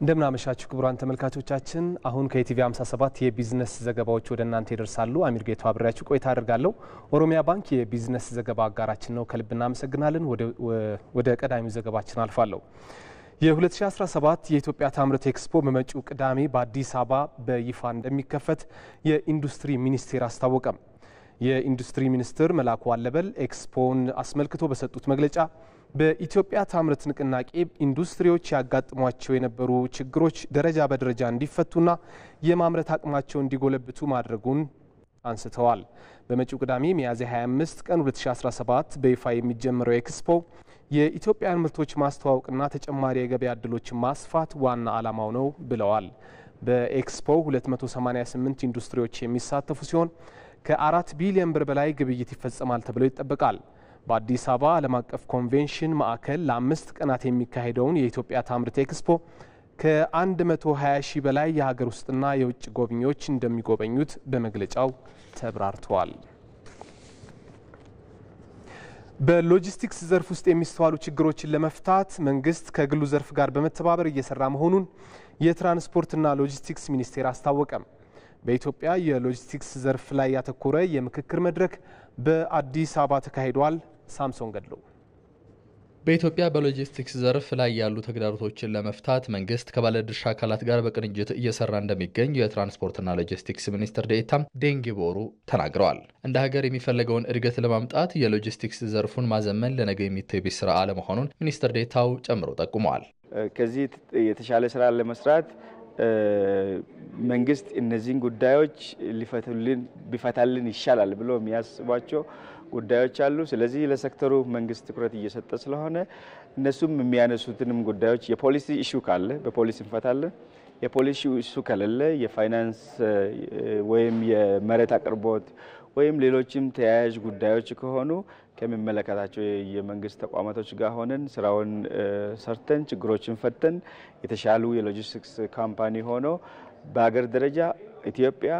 እንደምናመሻችሁ ክቡራን ተመልካቾቻችን አሁን ከኢቲቪ 57 የቢዝነስ ዘገባዎች ወደ እናንተ ይደርሳሉ። አሚር ጌቱ አብሬያችሁ ቆይታ አደርጋለሁ። ኦሮሚያ ባንክ የቢዝነስ ዘገባ አጋራችን ነው። ከልብ እናመሰግናለን። ወደ ቀዳሚው ዘገባችን አልፋለሁ። የ2017 የኢትዮጵያ ታምርት ኤክስፖ በመጪው ቅዳሜ በአዲስ አበባ በይፋ እንደሚከፈት የኢንዱስትሪ ሚኒስቴር አስታወቀ። የኢንዱስትሪ ሚኒስትር መላኩ አለበል ኤክስፖን አስመልክቶ በሰጡት መግለጫ በኢትዮጵያ ታምርት ንቅናቄ ኢንዱስትሪዎች ያጋጥሟቸው የነበሩ ችግሮች ደረጃ በደረጃ እንዲፈቱና የማምረት አቅማቸው እንዲጎለብቱ ማድረጉን አንስተዋል። በመጪው ቅዳሜ ሚያዝያ 25 ቀን 2017 በይፋ የሚጀምረው ኤክስፖ የኢትዮጵያን ምርቶች ማስተዋወቅና ተጨማሪ የገበያ ዕድሎችን ማስፋት ዋና ዓላማው ነው ብለዋል። በኤክስፖ 288 ኢንዱስትሪዎች የሚሳተፉ ሲሆን ከ4 ቢሊዮን ብር በላይ ግብይት ይፈጸማል ተብሎ ይጠበቃል። በአዲስ አበባ ዓለም አቀፍ ኮንቬንሽን ማዕከል ለ5 ቀናት የሚካሄደውን የኢትዮጵያ ታምርት ኤክስፖ ከ120 ሺህ በላይ የሀገር ውስጥና የውጭ ጎብኚዎች እንደሚጎበኙት በመግለጫው ተብራርተዋል። በሎጂስቲክስ ዘርፍ ውስጥ የሚስተዋሉ ችግሮችን ለመፍታት መንግስት ከግሉ ዘርፍ ጋር በመተባበር እየሰራ መሆኑን የትራንስፖርትና ሎጂስቲክስ ሚኒስቴር አስታወቀ። በኢትዮጵያ የሎጂስቲክስ ዘርፍ ላይ ያተኮረ የምክክር መድረክ በአዲስ አበባ ተካሂዷል። ሳምሶን ገድሎ በኢትዮጵያ በሎጂስቲክስ ዘርፍ ላይ ያሉ ተግዳሮቶችን ለመፍታት መንግስት ከባለድርሻ አካላት ጋር በቅንጅት እየሰራ እንደሚገኝ የትራንስፖርትና ሎጂስቲክስ ሚኒስትር ዴኤታ ዴንጌ ቦሩ ተናግረዋል። እንደ ሀገር የሚፈለገውን እድገት ለማምጣት የሎጂስቲክስ ዘርፉን ማዘመን ለነገ የሚታይ ስራ አለመሆኑን ሚኒስትር ዴኤታው ጨምሮ ጠቁመዋል። ከዚህ የተሻለ ስራ ለመስራት መንግስት እነዚህን ጉዳዮች ቢፈታልን ይሻላል ብሎ የሚያስባቸው ጉዳዮች አሉ። ስለዚህ ለሴክተሩ መንግስት ትኩረት እየሰጠ ስለሆነ እነሱም የሚያነሱትንም ጉዳዮች የፖሊሲ ኢሹ ካለ በፖሊሲ እንፈታለን። የፖሊሲ ኢሹ ከሌለ የፋይናንስ ወይም የመሬት አቅርቦት ወይም ሌሎችም ተያያዥ ጉዳዮች ከሆኑ ከሚመለከታቸው የመንግስት ተቋማቶች ጋር ሆነን ስራውን ሰርተን ችግሮችን ፈተን የተሻሉ የሎጂስቲክስ ካምፓኒ ሆኖ በአገር ደረጃ ኢትዮጵያ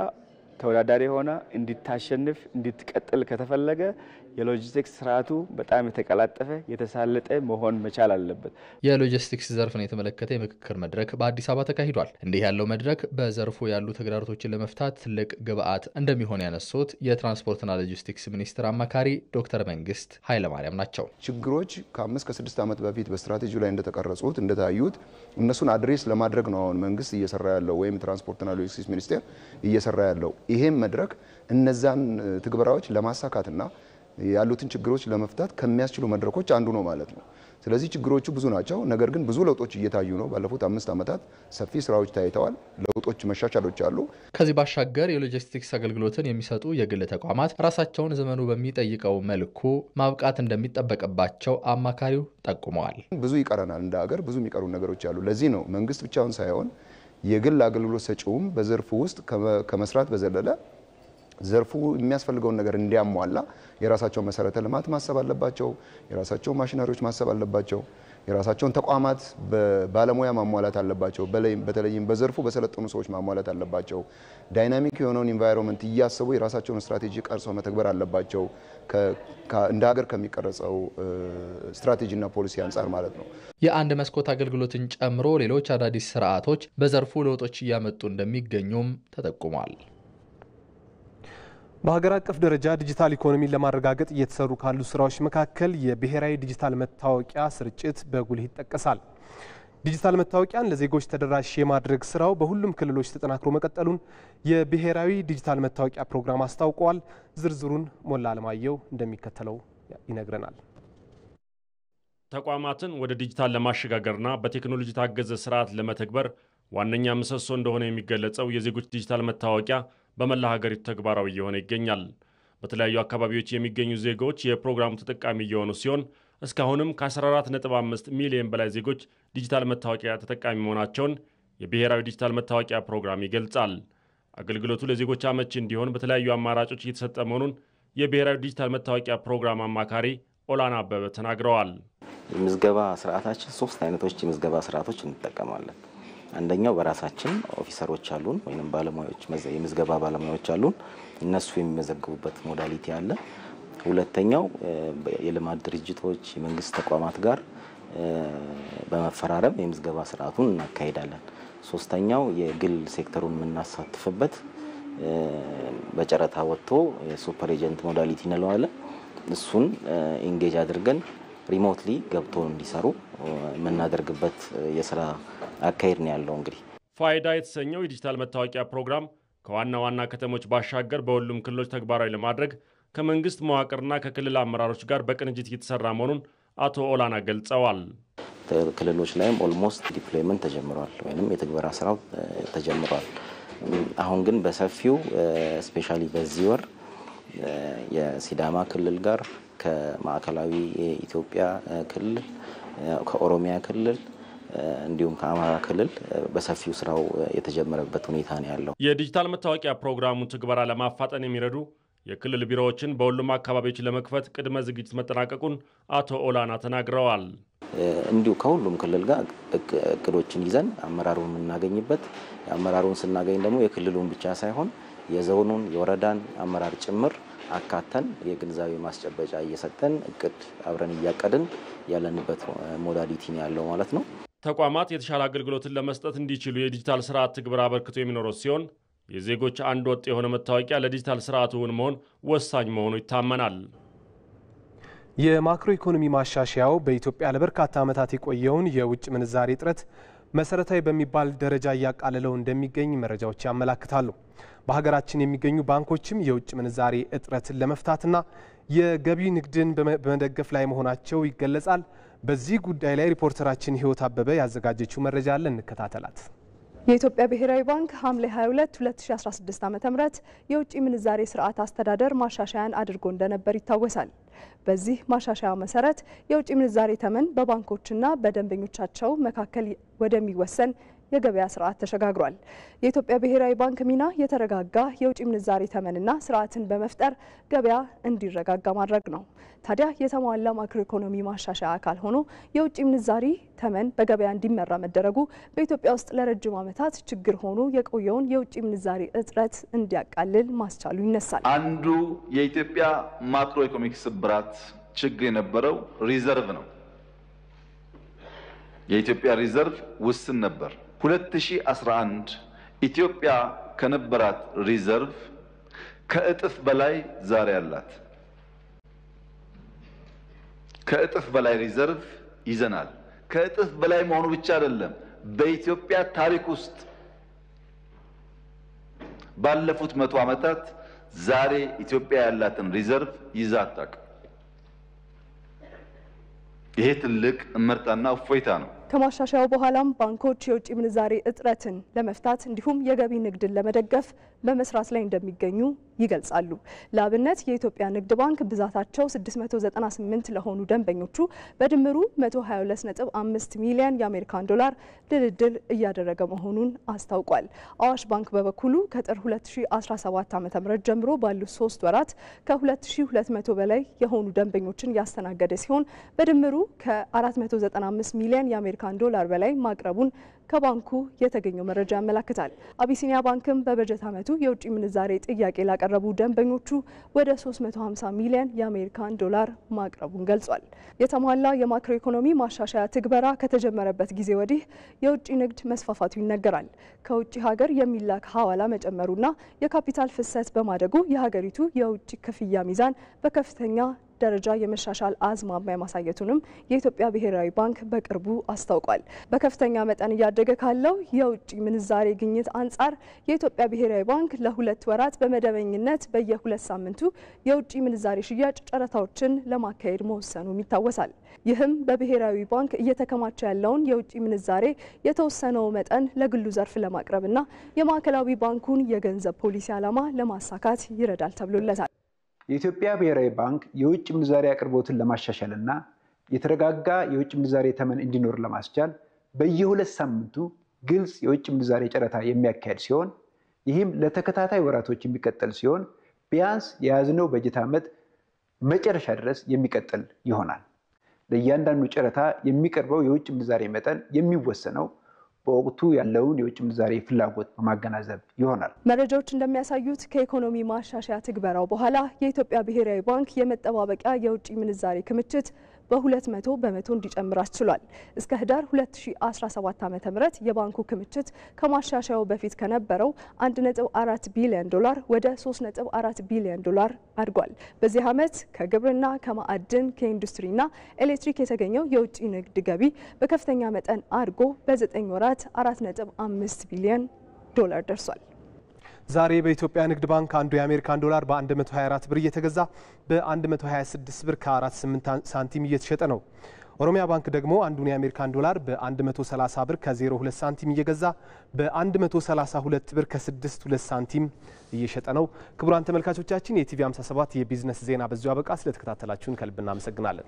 ተወዳዳሪ ሆና እንድታሸንፍ እንድትቀጥል ከተፈለገ የሎጂስቲክስ ስርዓቱ በጣም የተቀላጠፈ የተሳለጠ መሆን መቻል አለበት። የሎጂስቲክስ ዘርፍን የተመለከተ የምክክር መድረክ በአዲስ አበባ ተካሂዷል። እንዲህ ያለው መድረክ በዘርፉ ያሉ ተግዳሮቶችን ለመፍታት ትልቅ ግብአት እንደሚሆን ያነሱት የትራንስፖርትና ሎጂስቲክስ ሚኒስትር አማካሪ ዶክተር መንግስት ኃይለማርያም ናቸው። ችግሮች ከ5 ከ6 ዓመት በፊት በስትራቴጂው ላይ እንደተቀረጹት እንደታዩት እነሱን አድሬስ ለማድረግ ነው አሁን መንግስት እየሰራ ያለው ወይም ትራንስፖርትና ሎጂስቲክስ ሚኒስቴር እየሰራ ያለው። ይሄም መድረክ እነዛን ትግበራዎች ለማሳካትና ያሉትን ችግሮች ለመፍታት ከሚያስችሉ መድረኮች አንዱ ነው ማለት ነው። ስለዚህ ችግሮቹ ብዙ ናቸው፣ ነገር ግን ብዙ ለውጦች እየታዩ ነው። ባለፉት 5 ዓመታት ሰፊ ስራዎች ታይተዋል። ለውጦች መሻሻሎች አሉ። ከዚህ ባሻገር የሎጂስቲክስ አገልግሎትን የሚሰጡ የግል ተቋማት ራሳቸውን ዘመኑ በሚጠይቀው መልኩ ማብቃት እንደሚጠበቅባቸው አማካሪው ጠቁመዋል። ብዙ ይቀረናል፣ እንደ ሀገር ብዙ የሚቀሩ ነገሮች አሉ። ለዚህ ነው መንግስት ብቻውን ሳይሆን የግል አገልግሎት ሰጪውም በዘርፉ ውስጥ ከመስራት በዘለለ ዘርፉ የሚያስፈልገውን ነገር እንዲያሟላ የራሳቸውን መሰረተ ልማት ማሰብ አለባቸው። የራሳቸውን ማሽነሪዎች ማሰብ አለባቸው። የራሳቸውን ተቋማት በባለሙያ ማሟላት አለባቸው። በተለይም በዘርፉ በሰለጠኑ ሰዎች ማሟላት አለባቸው። ዳይናሚክ የሆነውን ኢንቫይሮንመንት እያሰቡ የራሳቸውን ስትራቴጂ ቀርጸው መተግበር አለባቸው። እንደ ሀገር ከሚቀረጸው ስትራቴጂና ፖሊሲ አንጻር ማለት ነው። የአንድ መስኮት አገልግሎትን ጨምሮ ሌሎች አዳዲስ ስርዓቶች በዘርፉ ለውጦች እያመጡ እንደሚገኙም ተጠቁሟል። በሀገር አቀፍ ደረጃ ዲጂታል ኢኮኖሚን ለማረጋገጥ እየተሰሩ ካሉ ስራዎች መካከል የብሔራዊ ዲጂታል መታወቂያ ስርጭት በጉልህ ይጠቀሳል። ዲጂታል መታወቂያን ለዜጎች ተደራሽ የማድረግ ስራው በሁሉም ክልሎች ተጠናክሮ መቀጠሉን የብሔራዊ ዲጂታል መታወቂያ ፕሮግራም አስታውቋል። ዝርዝሩን ሞላ አለማየሁ እንደሚከተለው ይነግረናል። ተቋማትን ወደ ዲጂታል ለማሸጋገርና በቴክኖሎጂ ታገዘ ስርዓት ለመተግበር ዋነኛ ምሰሶ እንደሆነ የሚገለጸው የዜጎች ዲጂታል መታወቂያ በመላ ሀገሪቱ ተግባራዊ እየሆነ ይገኛል። በተለያዩ አካባቢዎች የሚገኙ ዜጎች የፕሮግራሙ ተጠቃሚ እየሆኑ ሲሆን እስካሁንም ከ14.5 ሚሊዮን በላይ ዜጎች ዲጂታል መታወቂያ ተጠቃሚ መሆናቸውን የብሔራዊ ዲጂታል መታወቂያ ፕሮግራም ይገልጻል። አገልግሎቱ ለዜጎች አመቺ እንዲሆን በተለያዩ አማራጮች እየተሰጠ መሆኑን የብሔራዊ ዲጂታል መታወቂያ ፕሮግራም አማካሪ ኦላና አበበ ተናግረዋል። የምዝገባ ስርዓታችን 3 አይነቶች የምዝገባ ስርዓቶች እንጠቀማለን። አንደኛው በራሳችን ኦፊሰሮች አሉን ወይንም ባለሙያዎች የምዝገባ ባለሙያዎች አሉን፣ እነሱ የሚመዘግቡበት ሞዳሊቲ አለ። ሁለተኛው የልማት ድርጅቶች የመንግስት ተቋማት ጋር በመፈራረም የምዝገባ ስርዓቱን እናካሂዳለን። ሶስተኛው የግል ሴክተሩን የምናሳትፍበት በጨረታ ወጥቶ የሱፐር ኤጀንት ሞዳሊቲ እንለዋለን። እሱን ኢንጌጅ አድርገን ሪሞትሊ ገብቶ እንዲሰሩ የምናደርግበት የስራ አካሄድ ነው ያለው። እንግዲህ ፋይዳ የተሰኘው የዲጂታል መታወቂያ ፕሮግራም ከዋና ዋና ከተሞች ባሻገር በሁሉም ክልሎች ተግባራዊ ለማድረግ ከመንግስት መዋቅርና ከክልል አመራሮች ጋር በቅንጅት እየተሰራ መሆኑን አቶ ኦላና ገልጸዋል። ክልሎች ላይም ኦልሞስት ዲፕሎይመንት ተጀምሯል ወይንም የትግበራ ስራው ተጀምሯል። አሁን ግን በሰፊው ስፔሻሊ በዚህ ወር የሲዳማ ክልል ጋር ከማዕከላዊ የኢትዮጵያ ክልል ከኦሮሚያ ክልል እንዲሁም ከአማራ ክልል በሰፊው ስራው የተጀመረበት ሁኔታ ነው ያለው። የዲጂታል መታወቂያ ፕሮግራሙን ትግበራ ለማፋጠን የሚረዱ የክልል ቢሮዎችን በሁሉም አካባቢዎች ለመክፈት ቅድመ ዝግጅት መጠናቀቁን አቶ ኦላና ተናግረዋል። እንዲሁ ከሁሉም ክልል ጋር እቅዶችን ይዘን አመራሩን የምናገኝበት አመራሩን ስናገኝ ደግሞ የክልሉን ብቻ ሳይሆን የዞኑን የወረዳን አመራር ጭምር አካተን የግንዛቤ ማስጨበጫ እየሰጠን እቅድ አብረን እያቀድን ያለንበት ሞዳሊቲ ነው ያለው ማለት ነው። ተቋማት የተሻለ አገልግሎትን ለመስጠት እንዲችሉ የዲጂታል ስርዓት ትግበራ አበርክቶ የሚኖረው ሲሆን የዜጎች አንድ ወጥ የሆነ መታወቂያ ለዲጂታል ስርዓቱን መሆን ወሳኝ መሆኑ ይታመናል። የማክሮ ኢኮኖሚ ማሻሻያው በኢትዮጵያ ለበርካታ ዓመታት የቆየውን የውጭ ምንዛሬ እጥረት መሰረታዊ በሚባል ደረጃ እያቃለለው እንደሚገኝ መረጃዎች ያመላክታሉ። በሀገራችን የሚገኙ ባንኮችም የውጭ ምንዛሬ እጥረትን ለመፍታትና የገቢ ንግድን በመደገፍ ላይ መሆናቸው ይገለጻል። በዚህ ጉዳይ ላይ ሪፖርተራችን ህይወት አበበ ያዘጋጀችው መረጃ አለ፣ እንከታተላት። የኢትዮጵያ ብሔራዊ ባንክ ሐምሌ 22 2016 ዓ.ም የውጭ ምንዛሬ ስርዓት አስተዳደር ማሻሻያን አድርጎ እንደነበር ይታወሳል። በዚህ ማሻሻያ መሰረት የውጭ ምንዛሬ ተመን በባንኮችና በደንበኞቻቸው መካከል ወደሚወሰን የገበያ ስርዓት ተሸጋግሯል። የኢትዮጵያ ብሔራዊ ባንክ ሚና የተረጋጋ የውጭ ምንዛሬ ተመንና ስርዓትን በመፍጠር ገበያ እንዲረጋጋ ማድረግ ነው። ታዲያ የተሟላ ማክሮ ኢኮኖሚ ማሻሻያ አካል ሆኖ የውጭ ምንዛሪ ተመን በገበያ እንዲመራ መደረጉ በኢትዮጵያ ውስጥ ለረጅም ዓመታት ችግር ሆኖ የቆየውን የውጭ ምንዛሪ እጥረት እንዲያቃልል ማስቻሉ ይነሳል። አንዱ የኢትዮጵያ ማክሮ ኢኮኖሚክ ስብራት ችግር የነበረው ሪዘርቭ ነው። የኢትዮጵያ ሪዘርቭ ውስን ነበር። 2011 ኢትዮጵያ ከነበራት ሪዘርቭ ከእጥፍ በላይ ዛሬ አላት። ከእጥፍ በላይ ሪዘርቭ ይዘናል። ከእጥፍ በላይ መሆኑ ብቻ አይደለም፣ በኢትዮጵያ ታሪክ ውስጥ ባለፉት 100 ዓመታት ዛሬ ኢትዮጵያ ያላትን ሪዘርቭ ይዛ አታውቅም። ይሄ ትልቅ እመርታና እፎይታ ነው። ከማሻሻያው በኋላም ባንኮች የውጭ ምንዛሬ እጥረትን ለመፍታት እንዲሁም የገቢ ንግድን ለመደገፍ በመስራት ላይ እንደሚገኙ ይገልጻሉ። ለአብነት የኢትዮጵያ ንግድ ባንክ ብዛታቸው 698 ለሆኑ ደንበኞቹ በድምሩ 122.5 ሚሊዮን የአሜሪካን ዶላር ድልድል እያደረገ መሆኑን አስታውቋል። አዋሽ ባንክ በበኩሉ ከጥር 2017 ዓ.ም ጀምሮ ባሉት 3 ወራት ከ2200 በላይ የሆኑ ደንበኞችን ያስተናገደ ሲሆን በድምሩ ከ495 ሚሊዮን የአሜሪካን ዶላር በላይ ማቅረቡን ከባንኩ የተገኘው መረጃ ያመለክታል። አቢሲኒያ ባንክም በበጀት ዓመቱ የውጭ ምንዛሬ ጥያቄ ላቀረቡ ደንበኞቹ ወደ 350 ሚሊዮን የአሜሪካን ዶላር ማቅረቡን ገልጿል። የተሟላ የማክሮ ኢኮኖሚ ማሻሻያ ትግበራ ከተጀመረበት ጊዜ ወዲህ የውጭ ንግድ መስፋፋቱ ይነገራል። ከውጭ ሀገር የሚላክ ሐዋላ መጨመሩና የካፒታል ፍሰት በማደጉ የሀገሪቱ የውጭ ክፍያ ሚዛን በከፍተኛ ደረጃ የመሻሻል አዝማሚያ ማሳየቱንም የኢትዮጵያ ብሔራዊ ባንክ በቅርቡ አስታውቋል። በከፍተኛ መጠን እያደገ ካለው የውጭ ምንዛሬ ግኝት አንጻር የኢትዮጵያ ብሔራዊ ባንክ ለ2 ወራት በመደበኝነት በየ2 ሳምንቱ የውጭ ምንዛሬ ሽያጭ ጨረታዎችን ለማካሄድ መወሰኑም ይታወሳል። ይህም በብሔራዊ ባንክ እየተከማቸ ያለውን የውጭ ምንዛሬ የተወሰነው መጠን ለግሉ ዘርፍ ለማቅረብና የማዕከላዊ ባንኩን የገንዘብ ፖሊሲ ዓላማ ለማሳካት ይረዳል ተብሎለታል። የኢትዮጵያ ብሔራዊ ባንክ የውጭ ምንዛሬ አቅርቦትን ለማሻሻልና የተረጋጋ የውጭ ምንዛሬ ተመን እንዲኖር ለማስቻል በየ2 ሳምንቱ ግልጽ የውጭ ምንዛሬ ጨረታ የሚያካሄድ ሲሆን ይህም ለተከታታይ ወራቶች የሚቀጥል ሲሆን ቢያንስ የያዝነው በጀት ዓመት መጨረሻ ድረስ የሚቀጥል ይሆናል። ለእያንዳንዱ ጨረታ የሚቀርበው የውጭ ምንዛሬ መጠን የሚወሰነው በወቅቱ ያለውን የውጭ ምንዛሬ ፍላጎት በማገናዘብ ይሆናል። መረጃዎች እንደሚያሳዩት ከኢኮኖሚ ማሻሻያ ትግበራው በኋላ የኢትዮጵያ ብሔራዊ ባንክ የመጠባበቂያ የውጭ ምንዛሬ ክምችት በ200 በመቶ እንዲጨምር አስችሏል። እስከ ህዳር 2017 ዓ.ም የባንኩ ክምችት ከማሻሻያው በፊት ከነበረው 1.4 ቢሊዮን ዶላር ወደ 3.4 ቢሊዮን ዶላር አድጓል። በዚህ ዓመት ከግብርና፣ ከማዕድን፣ ከኢንዱስትሪና ኤሌክትሪክ የተገኘው የውጭ ንግድ ገቢ በከፍተኛ መጠን አድጎ በ9 ወራት 4.5 ቢሊዮን ዶላር ደርሷል። ዛሬ በኢትዮጵያ ንግድ ባንክ አንዱ የአሜሪካን ዶላር በ124 ብር እየተገዛ በ126 ብር ከ48 ሳንቲም እየተሸጠ ነው። ኦሮሚያ ባንክ ደግሞ አንዱን የአሜሪካን ዶላር በ130 ብር ከ02 ሳንቲም እየገዛ በ132 ብር ከ62 ሳንቲም እየሸጠ ነው። ክቡራን ተመልካቾቻችን የቲቪ 57 የቢዝነስ ዜና በዚሁ አበቃ። ስለተከታተላችሁን ከልብ እናመሰግናለን።